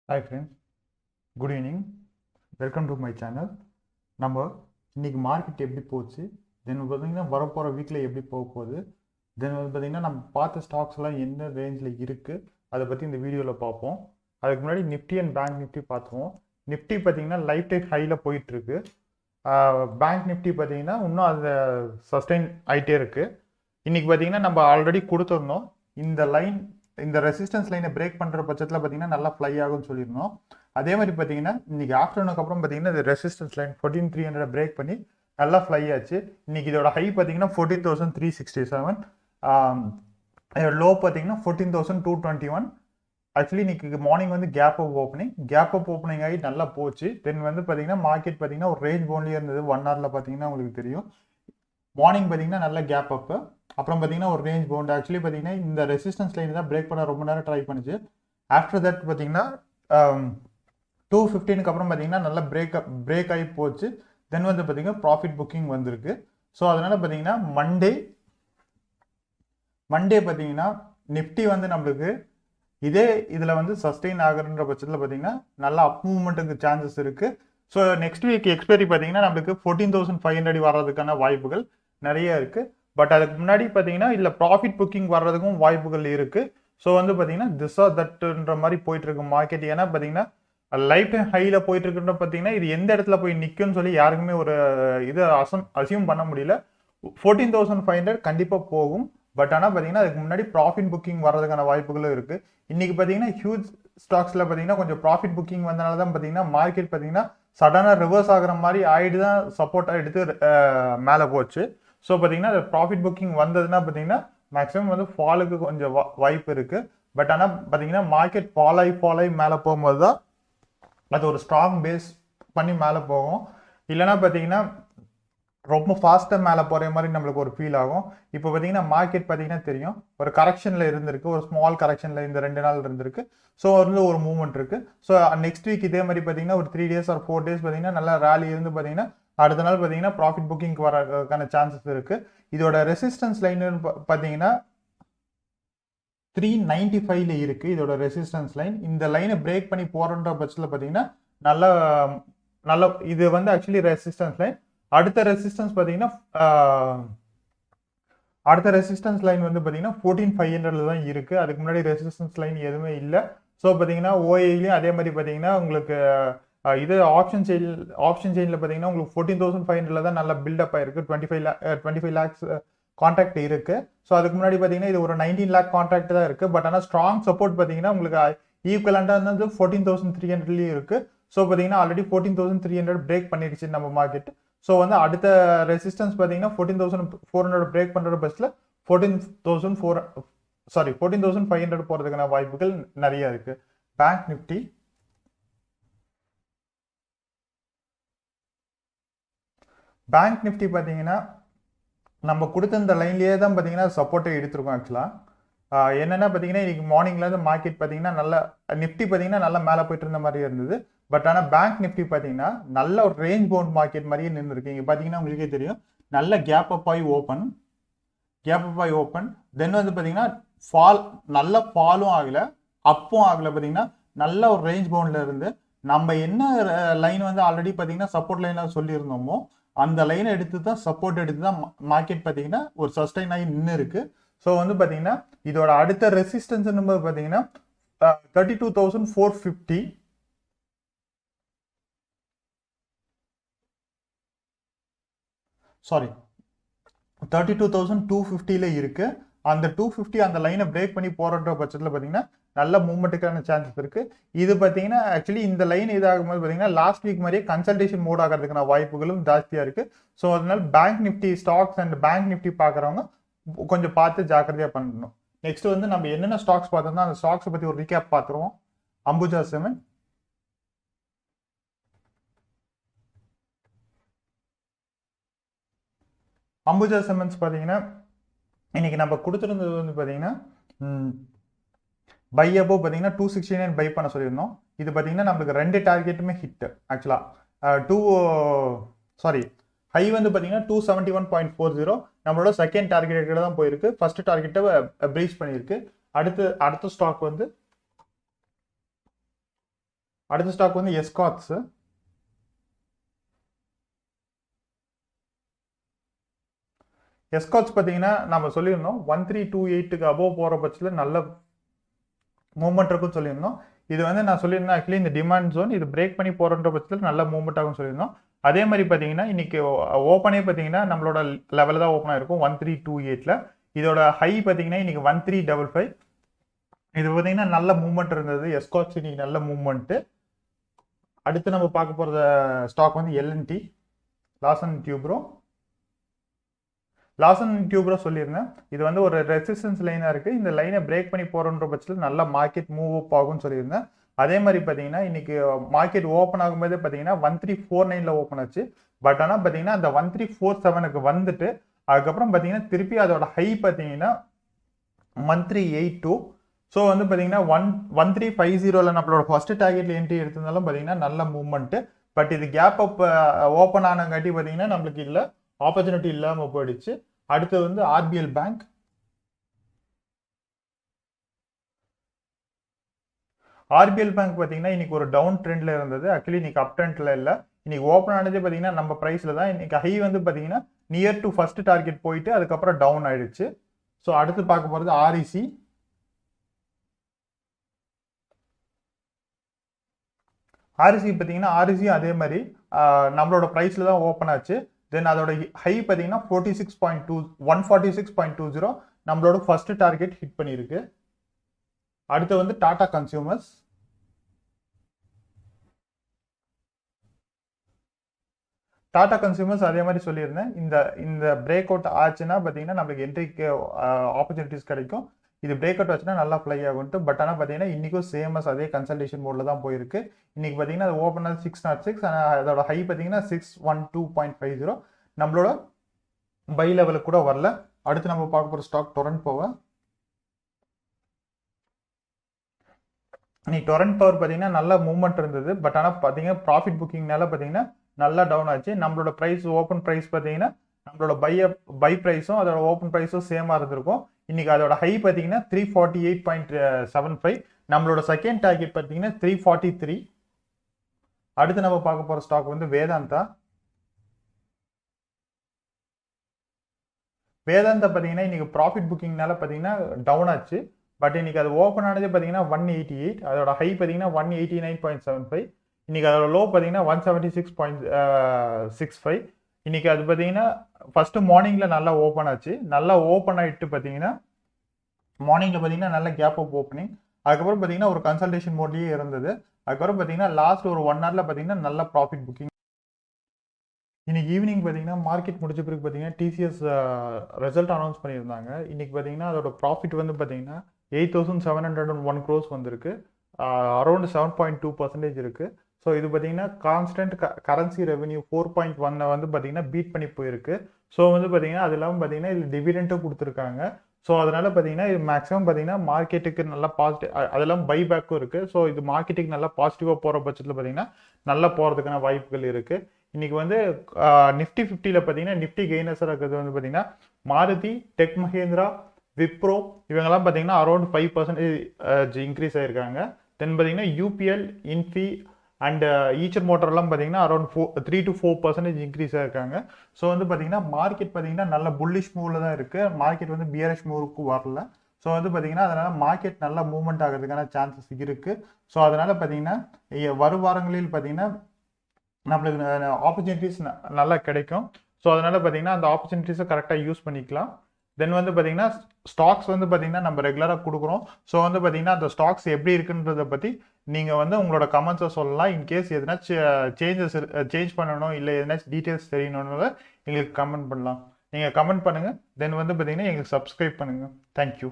Hi friends, good evening. Welcome to my channel. நம்ம இன்னைக்கு market எப்படி போச்சு, தென் பார்த்தீங்கன்னா வரப்போகிற வீக்கில் எப்படி போக போகுது, தென் பார்த்தீங்கன்னா நம்ம பார்த்த ஸ்டாக்ஸ்லாம் என்ன ரேஞ்சில் இருக்குது அதை பற்றி இந்த வீடியோவில் பார்ப்போம். அதுக்கு முன்னாடி நிஃப்டி அண்ட் பேங்க் நிஃப்டி பார்த்துருவோம். நிஃப்டி பார்த்தீங்கன்னா லைஃப் டைம் ஹையில் போயிட்டுருக்கு. பேங்க் நிஃப்டி பார்த்தீங்கன்னா இன்னும் அது சஸ்டெயின் ஆகிட்டே இருக்குது. இன்றைக்கி பார்த்தீங்கன்னா நம்ம ஆல்ரெடி கொடுத்துருந்தோம். இந்த ரெசிஸ்டன்ஸ் லைனை பிரேக் பண்ணுற பட்சத்தில் பார்த்தீங்கன்னா நல்லா ஃப்ளை ஆகும்னு சொல்லியிருந்தோம். அதே மாதிரி பார்த்தீங்கன்னா இன்னைக்கு ஆஃப்டர்நூனுக்கு அப்புறம் பார்த்தீங்கன்னா இந்த ரெசிஸ்டன்ஸ் லைன் 14,300 பிரேக் பண்ணி நல்லா ஃப்ளை ஆச்சு. இன்னைக்கு இதோட ஹை பார்த்தீங்கன்னா 14,367, லோ பார்த்தீங்கன்னா 14,221. ஆக்சுவலி இன்னைக்கு மார்னிங் வந்து கேப் அப் ஓப்பனிங் ஆகி நல்லா போச்சு. தென் வந்து பார்த்தீங்கன்னா மார்க்கெட் பார்த்தீங்கன்னா ஒரு ரேஞ்ச் பவுண்ட்லேயே இருந்தது. 1 ஹவரில் பார்த்தீங்கன்னா உங்களுக்கு தெரியும். மார்னிங் பார்த்தீங்கன்னா நல்ல கேப் அப்பு, அப்புறம் பார்த்தீங்கன்னா ஒரு ரேஞ்ச் பவுண்ட். ஆக்சுவலி பார்த்தீங்கன்னா இந்த ரெசிஸ்டன்ஸ் லைன் தான் பிரேக் பண்ண ரொம்ப நேரம் ட்ரை பண்ணுச்சு. ஆஃப்டர் தட் பார்த்தீங்கன்னா 2:15 அப்புறம் பார்த்தீங்கன்னா நல்லா பிரேக் ஆகி போச்சு. தென் வந்து பார்த்தீங்கன்னா ப்ராஃபிட் புக்கிங் வந்திருக்கு. ஸோ அதனால பார்த்தீங்கன்னா மண்டே பார்த்தீங்கன்னா நிஃப்டி வந்து நம்மளுக்கு இதே இதில் வந்து சஸ்டெயின் ஆகுற பட்சத்தில் பார்த்தீங்கன்னா நல்லா அப் மூவ்மெண்ட்டுக்கு சான்சஸ் இருக்குது. ஸோ நெக்ஸ்ட் வீக் எக்ஸ்பைரி பார்த்தீங்கன்னா நம்மளுக்கு 14,500 வர்றதுக்கான வாய்ப்புகள் நிறைய இருக்குது. பட் அதுக்கு முன்னாடி பார்த்தீங்கன்னா இல்லை ப்ராஃபிட் புக்கிங் வர்றதுக்கும் வாய்ப்புகள் இருக்குது. ஸோ வந்து பார்த்தீங்கன்னா திஸ் ஆர் தட்ன்ற மாதிரி போயிட்டு இருக்கு மார்க்கெட். ஏன்னா பார்த்தீங்கன்னா லைஃப் டைம் ஹையில் போயிட்டு இருக்குன்ற பார்த்தீங்கன்னா இது எந்த இடத்துல போய் நிற்கும்னு சொல்லி யாருக்குமே ஒரு இதை அசியூம் பண்ண முடியல. 14,500 கண்டிப்பாக போகும். பட் ஆனால் பார்த்தீங்கன்னா அதுக்கு முன்னாடி ப்ராஃபிட் புக்கிங் வர்றதுக்கான வாய்ப்புகளும் இருக்குது. இன்னைக்கு பார்த்தீங்கன்னா ஹியூஜ் ஸ்டாக்ஸில் பார்த்தீங்கன்னா கொஞ்சம் ப்ராஃபிட் புக்கிங் வந்தனால தான் பார்த்தீங்கன்னா மார்க்கெட் பார்த்தீங்கன்னா சடனாக ரிவர்ஸ் ஆகிற மாதிரி ஆயிட்டு தான் சப்போர்ட்டாக எடுத்து மேலே போச்சு. ஸோ பார்த்தீங்கன்னா ப்ராஃபிட் புக்கிங் வந்ததுன்னா பார்த்தீங்கன்னா மேக்ஸிமம் வந்து ஃபாலுக்கு கொஞ்சம் வாய்ப்பு இருக்குது. பட் ஆனால் பார்த்தீங்கன்னா மார்க்கெட் ஃபால் ஆகி மேலே போகும்போது தான் அது ஒரு ஸ்ட்ராங் பேஸ் பண்ணி மேலே போகும். இல்லைனா பார்த்தீங்கன்னா ரொம்ப ஃபாஸ்ட்டாக மேலே போகிற மாதிரி நம்மளுக்கு ஒரு ஃபீல் ஆகும். இப்போ பார்த்தீங்கன்னா மார்க்கெட் பார்த்தீங்கன்னா தெரியும் ஒரு கரெக்ஷனில் இருந்திருக்கு, ஒரு ஸ்மால் கரெக்ஷனில் இந்த 2 நாள் இருந்திருக்கு. ஸோ வந்து ஒரு மூவ்மெண்ட் இருக்குது. ஸோ நெக்ஸ்ட் வீக் இதே மாதிரி பார்த்தீங்கன்னா ஒரு 3 days ஆர் 4 days பார்த்தீங்கன்னா நல்லா ரேலி இருந்து பார்த்தீங்கன்னா அடுத்த நாள் பார்த்தீங்கன்னா ப்ராஃபிட் புக்கிங்க்கு வரதுக்கான சான்சஸ் இருக்குது. இதோட ரெசிஸ்டன்ஸ் லைன்னு பார்த்தீங்கன்னா 395ல இருக்குது இதோட ரெசிஸ்டன்ஸ் லைன். இந்த லைனை பிரேக் பண்ணி போகிறன்ற பட்சத்தில் பார்த்தீங்கன்னா நல்ல இது வந்து ஆக்சுவலி ரெசிஸ்டன்ஸ் லைன். அடுத்த ரெசிஸ்டன்ஸ் லைன் வந்து பார்த்தீங்கன்னா 14,500ல தான் இருக்குது. அதுக்கு முன்னாடி ரெசிஸ்டன்ஸ் லைன் எதுவுமே இல்லை. ஸோ பார்த்தீங்கன்னா ஓஏலையும் அதே மாதிரி பார்த்தீங்கன்னா உங்களுக்கு இது ஆப்ஷன் செயினில் பார்த்தீங்கன்னா உங்களுக்கு 14,500ல தான் நல்லா பில்டப் ஆயிருக்கு. 25 lakhs கான்ட்ராக்ட் இருக்கு. ஸோ அதுக்கு முன்னாடி பார்த்தீங்கன்னா இது ஒரு 19 lakh கான்ட்ராக்ட் தான் இருக்கு. பட் ஆனால் ஸ்ட்ராங் சப்போர்ட் பார்த்தீங்கன்னா உங்களுக்கு ஈக்குவலண்டாக இருந்தது 14,300லேயும் இருக்கு. ஸோ பார்த்தீங்கன்னா ஆல்ரெடி 14,300 பிரேக் பண்ணிடுச்சு நம்ம மார்க்கெட். ஸோ வந்து அடுத்த ரெசிஸ்டன்ஸ் பார்த்தீங்கன்னா 14,400 பிரேக் பண்ணுற பஸ்ஸில் 14,500 போகிறதுக்கான வாய்ப்புகள் நிறைய இருக்கு. பேங்க் நிஃப்டி பார்த்தீங்கன்னா நம்ம கொடுத்த இந்த லைன்லேயே தான் பார்த்தீங்கன்னா சப்போர்ட்டை எடுத்திருக்கோம். ஆக்சுவலாக என்னென்னா பார்த்தீங்கன்னா இன்னைக்கு மார்னிங்லேருந்து மார்க்கெட் பார்த்தீங்கன்னா நல்லா நிஃப்டி பார்த்தீங்கன்னா நல்லா மேலே போயிட்டு இருந்த மாதிரி இருந்தது. பட் ஆனால் பேங்க் நிஃப்டி பார்த்தீங்கன்னா நல்ல ஒரு ரேஞ்ச் பவுண்ட் மார்க்கெட் மாதிரியே நின்றுருக்கு. இங்கே பார்த்தீங்கன்னா உங்களுக்கே தெரியும் நல்ல கேப் அப் ஆகி ஓப்பன் தென் வந்து பார்த்தீங்கன்னா நல்ல ஃபாலும் ஆகலை அப்பும் ஆகலை. பார்த்தீங்கன்னா நல்ல ஒரு ரேஞ்ச் பவுண்டில் இருந்து நம்ம என்ன லைன் வந்து ஆல்ரெடி பார்த்தீங்கன்னா சப்போர்ட் லைனாக சொல்லியிருந்தோமோ அந்த லைனை சப்போர்ட் எடுத்து தான் மார்க்கெட் பார்த்தீங்கன்னா ஒரு சஸ்டைன் ஆகி நின்று இருக்கு. ஸோ வந்து பார்த்தீங்கன்னா இதோட அடுத்த ரெசிஸ்டன்ஸ் பார்த்தீங்கன்னா 32,450, சாரி 32,250ல இருக்கு. அந்த 250 அந்த லைனை பிரேக் பண்ணி போறன்ற பட்சத்தில் பார்த்தீங்கன்னா நல்ல மூவ்மெண்ட்டுக்கான சான்சஸ் இருக்கு. இது பார்த்தீங்கன்னா ஆக்சுவலி இந்த லைன் இதாகும்போது பார்த்தீங்கன்னா லாஸ்ட் வீக் மாதிரியே கன்சல்டேஷன் மோட் ஆகிறதுக்கான வாய்ப்புகளும் ஜாஸ்தியா இருக்கு. ஸோ அதனால bank Nifty stocks and bank Nifty பார்க்குறவங்க கொஞ்சம் பார்த்து ஜாக்கிரதையா பண்ணணும். நெக்ஸ்ட் வந்து நம்ம என்னென்ன ஸ்டாக்ஸ் பார்த்தோம்னா அந்த ஸ்டாக்ஸை பத்தி ஒரு ரீகேப் பார்த்துருவோம். அம்புஜா சிமெண்ட்ஸ் பார்த்தீங்கன்னா இன்னைக்கு நம்ம கொடுத்துருந்தது வந்து பார்த்தீங்கன்னா பை அபோவ் பார்த்தீங்கன்னா 269 பை பண்ண சொல்லியிருந்தோம். இது பார்த்தீங்கன்னா நம்மளுக்கு 2 டார்கெட்டுமே ஹிட். ஆக்சுவலாக ஹை வந்து பார்த்தீங்கன்னா 271.40 நம்மளோட செகண்ட் டார்கெட் தான் போயிருக்கு. ஃபர்ஸ்ட் டார்கெட்டை பிரீச் பண்ணியிருக்கு. அடுத்த ஸ்டாக் வந்து அடுத்த ஸ்டாக் வந்து எஸ்காட்ஸ். எஸ்காட்ஸ் பார்த்தீங்கன்னா நம்ம சொல்லியிருந்தோம் 1328க்கு அபோவ் போகிற பட்சத்தில் நல்ல மூவ்மெண்ட் இருக்குன்னு சொல்லியிருந்தோம். இது வந்து நான் சொல்லியிருந்தேன் ஆக்சுவலி இந்த டிமாண்ட் ஜோன் இது பிரேக் பண்ணி போகிற பட்சத்தில் நல்ல மூவ்மெண்ட் ஆகும்னு சொல்லியிருந்தோம். அதே மாதிரி பார்த்தீங்கன்னா இன்னைக்கு ஓப்பனே பார்த்தீங்கன்னா நம்மளோட லெவலில் தான் ஓப்பன் ஆயிருக்கும் 1328ல். இதோட ஹை பார்த்தீங்கன்னா இன்னைக்கு 1355. இது பார்த்தீங்கன்னா நல்ல மூவ்மெண்ட் இருந்தது. எஸ்காட்ஸ் இன்னைக்கு நல்ல மூவ்மெண்ட்டு. அடுத்து நம்ம பார்க்க போகிற ஸ்டாக் வந்து L and T, Larsen Toubro. Larsen Toubro சொல்லியிருந்தேன் இது வந்து ஒரு ரெசிஸ்டன்ஸ் லைனாக இருக்குது. இந்த லைனை பிரேக் பண்ணி போகிறன்ற பட்சத்தில் நல்ல மார்க்கெட் மூவ் அப் ஆகும்னு சொல்லியிருந்தேன். அதே மாதிரி பார்த்தீங்கன்னா இன்னைக்கு மார்க்கெட் ஓப்பன் ஆகும்போது பார்த்தீங்கன்னா 1349ல் ஓப்பன் ஆச்சு. பட் ஆனால் பார்த்தீங்கன்னா அந்த 1347க்கு வந்துட்டு அதுக்கப்புறம் பார்த்தீங்கன்னா திருப்பி அதோட ஹை பார்த்தீங்கன்னா 1382. ஸோ வந்து பார்த்தீங்கன்னா 1350ல் நம்மளோட ஃபர்ஸ்ட் டார்கெட்ல என்ட்ரி எடுத்திருந்தாலும் பார்த்தீங்கன்னா நல்ல மூவ்மெண்ட்டு. பட் இது கேப் அப் ஓப்பன் ஆனங்காட்டி பார்த்தீங்கன்னா நம்மளுக்கு இல்லை ஆப்பர்ச்சுனிட்டி இல்லாமல் போயிடுச்சு. அடுத்து வந்து ஆர்பிஎல் பேங்க். ஆர்பிஎல் பேங்க் பார்த்தீங்கன்னா இன்னைக்கு ஒரு டவுன் ட்ரெண்ட்ல இருந்தது. ஆக்சுவலி இன்னைக்கு அப் ட்ரெண்ட்ல இல்லை. இன்னைக்கு ஓப்பன் ஆனது பார்த்தீங்கன்னா நம்ம ப்ரைஸ்ல தான். இன்னைக்கு ஹை வந்து பார்த்தீங்கன்னா நியர் டு ஃபர்ஸ்ட் டார்கெட் போயிட்டு அதுக்கப்புறம் டவுன் ஆயிடுச்சு. ஸோ அடுத்து பார்க்க போகிறது ஆர்இசி. ஆர்இசி பார்த்தீங்கன்னா ஆர்இசி அதே மாதிரி நம்மளோட ப்ரைஸ்ல தான் ஓப்பன் ஆச்சு. தென் அதோட ஹை பார்த்தீங்கன்னா 146.20 நம்மளோட ஃபர்ஸ்ட் டார்கெட் ஹிட் பண்ணியிருக்கு. அடுத்து வந்து டாடா கன்சியூமர்ஸ். டாடா கன்சியூமர்ஸ் அதே மாதிரி சொல்லியிருந்தேன் இந்த பிரேக் அவுட் ஆச்சுன்னா பார்த்தீங்கன்னா நம்மளுக்கு என்ட்ரிக்கு ஆப்பர்ச்சுனிட்டிஸ் கிடைக்கும். இது பிரேக் அவுட் ஆச்சுன்னா நல்லா ஃப்ளை ஆகும்ட்டு. பட் ஆனால் பார்த்தீங்கன்னா இன்னைக்கும் சேமஸ் அதே கன்சல்டேஷன் மோட்ல தான் போயிருக்கு. இன்னைக்கு பார்த்தீங்கன்னா அது ஓப்பன் ஆகுது 606. அதோட ஹை பார்த்தீங்கன்னா 612.50 நம்மளோட பை லெவலுக்கு கூட வரல. அடுத்து நம்ம பார்க்க போகிற ஸ்டாக் டொரண்ட் பவர். இன்னைக்கு டொரண்ட் பவர் பார்த்தீங்கன்னா நல்ல மூவ்மெண்ட் இருந்தது. பட் ஆனால் பார்த்தீங்கன்னா ப்ராஃபிட் புக்கிங்னால பார்த்தீங்கன்னா நல்லா டவுன் ஆச்சு. நம்மளோட ப்ரைஸ் ஓப்பன் ப்ரைஸ் பார்த்தீங்கன்னா நம்மளோட பை ப்ரைஸும் அதோட ஓப்பன் ப்ரைஸும் சேமாக இருந்திருக்கும். இன்னைக்கு அதோட ஹை பார்த்தீங்கன்னா 348.75. நம்மளோட செகண்ட் டார்கெட் பார்த்தீங்கன்னா 343. அடுத்து நம்ம பார்க்க போகிற ஸ்டாக் வந்து வேதாந்தா. வேதாந்தா பார்த்தீங்கன்னா இன்னைக்கு ப்ராஃபிட் புக்கிங்னால பார்த்தீங்கன்னா டவுன் ஆச்சு. பட் இன்னைக்கு அது ஓப்பன் ஆனதே பார்த்தீங்கன்னா 188. அதோட ஹை பார்த்தீங்கன்னா 189.75. இன்னைக்கு அதோட லோ பார்த்தீங்கன்னா 176.65. இன்னைக்கு அது பார்த்தீங்கன்னா ஃபர்ஸ்ட் மார்னிங்ல நல்லா ஓப்பன் ஆச்சு. நல்லா ஓப்பன் ஆயிட்டு பார்த்தீங்கன்னா மார்னிங்ல பார்த்தீங்கன்னா நல்ல கேப் அப் ஓப்பனிங். அதுக்கப்புறம் பார்த்தீங்கன்னா ஒரு கன்சல்டேஷன் மோட்லயே இருந்தது. அதுக்கப்புறம் பார்த்தீங்கன்னா லாஸ்ட் ஒரு 1 ஹவர்ல பார்த்தீங்கன்னா நல்ல ப்ராஃபிட் புக்கிங். இன்னைக்கு ஈவினிங் பார்த்தீங்கன்னா மார்க்கெட் முடிச்ச பிறகு பார்த்தீங்கன்னா டிசிஎஸ் ரிசல்ட் அனௌன்ஸ் பண்ணியிருந்தாங்க. இன்னைக்கு பார்த்தீங்கன்னா அதோட ப்ராஃபிட் வந்து பார்த்தீங்கன்னா 8,701 crores வந்திருக்கு. அரௌண்ட் 7.2% இருக்கு. ஸோ இது பார்த்தீங்கன்னா கான்ஸ்டன்ட் கரன்சி ரெவன்யூ 4.1 வந்து பார்த்தீங்கன்னா பீட் பண்ணி போயிருக்கு. ஸோ வந்து பார்த்தீங்கன்னா அது இல்லாமல் பார்த்தீங்கன்னா இது டிவிடெண்ட்டும் கொடுத்துருக்காங்க. ஸோ அதனால பார்த்தீங்கன்னா இது மேக்ஸிமம் பார்த்தீங்கன்னா மார்க்கெட்டுக்கு நல்லா பாசிட்டிவ், அதெல்லாம் பைபேக்கும் இருக்கு. ஸோ இது மார்க்கெட்டுக்கு நல்லா பாசிட்டிவாக போகிற பட்சத்தில் பார்த்தீங்கன்னா நல்லா போகிறதுக்கான வாய்ப்புகள் இருக்கு. இன்னைக்கு வந்து நிஃப்டி 50ல பார்த்தீங்கன்னா நிஃப்டி கெய்னர்ஸாக இருக்கிறது வந்து பார்த்தீங்கன்னா மாருதி, டெக் மஹேந்திரா, விப்ரோ இவங்கெல்லாம் பார்த்தீங்கன்னா அரௌண்ட் 5% இன்க்ரீஸ் ஆயிருக்காங்க. தென் பார்த்தீங்கன்னா யூபிஎல், இன்ஃபி அண்ட் ஈச்சர் மோட்டர்லாம் பார்த்தீங்கன்னா அரௌண்ட் 3 to 4% இன்க்ரீஸ் ஆயிருக்காங்க. ஸோ வந்து பார்த்தீங்கன்னா மார்க்கெட் பார்த்தீங்கன்னா நல்ல புல்லிஷ் மூவ்ல தான் இருக்கு. மார்க்கெட் வந்து பியரிஷ் மூவுக்கு வரல. ஸோ வந்து பார்த்தீங்கன்னா அதனால மார்க்கெட் நல்லா மூவ்மெண்ட் ஆகிறதுக்கான சான்சஸ் இருக்கு. ஸோ அதனால பார்த்தீங்கன்னா வரும் வாரங்களில் பார்த்தீங்கன்னா நம்மளுக்கு ஆப்பர்ச்சுனிட்டிஸ் நல்லா கிடைக்கும். ஸோ அதனால பார்த்தீங்கன்னா அந்த ஆப்பர்ச்சுனிட்டிஸை கரெக்டாக யூஸ் பண்ணிக்கலாம். தென் வந்து பார்த்தீங்கன்னா ஸ்டாக்ஸ் வந்து பார்த்தீங்கன்னா நம்ம ரெகுலராக கொடுக்குறோம். ஸோ வந்து பார்த்தீங்கன்னா அந்த ஸ்டாக்ஸ் எப்படி இருக்குன்றதை பற்றி நீங்கள் வந்து உங்களோட கமெண்ட்ஸை சொல்லலாம். இன்கேஸ் எதனாச்சும் சேஞ்ச் பண்ணணும் இல்லை எதனாச்சும் டீட்டெயில்ஸ் தெரியணும்னு எங்களுக்கு கமெண்ட் பண்ணலாம். நீங்கள் கமெண்ட் பண்ணுங்கள். தென் வந்து பார்த்தீங்கன்னா எங்களுக்கு சப்ஸ்கிரைப் பண்ணுங்கள். தேங்க்யூ.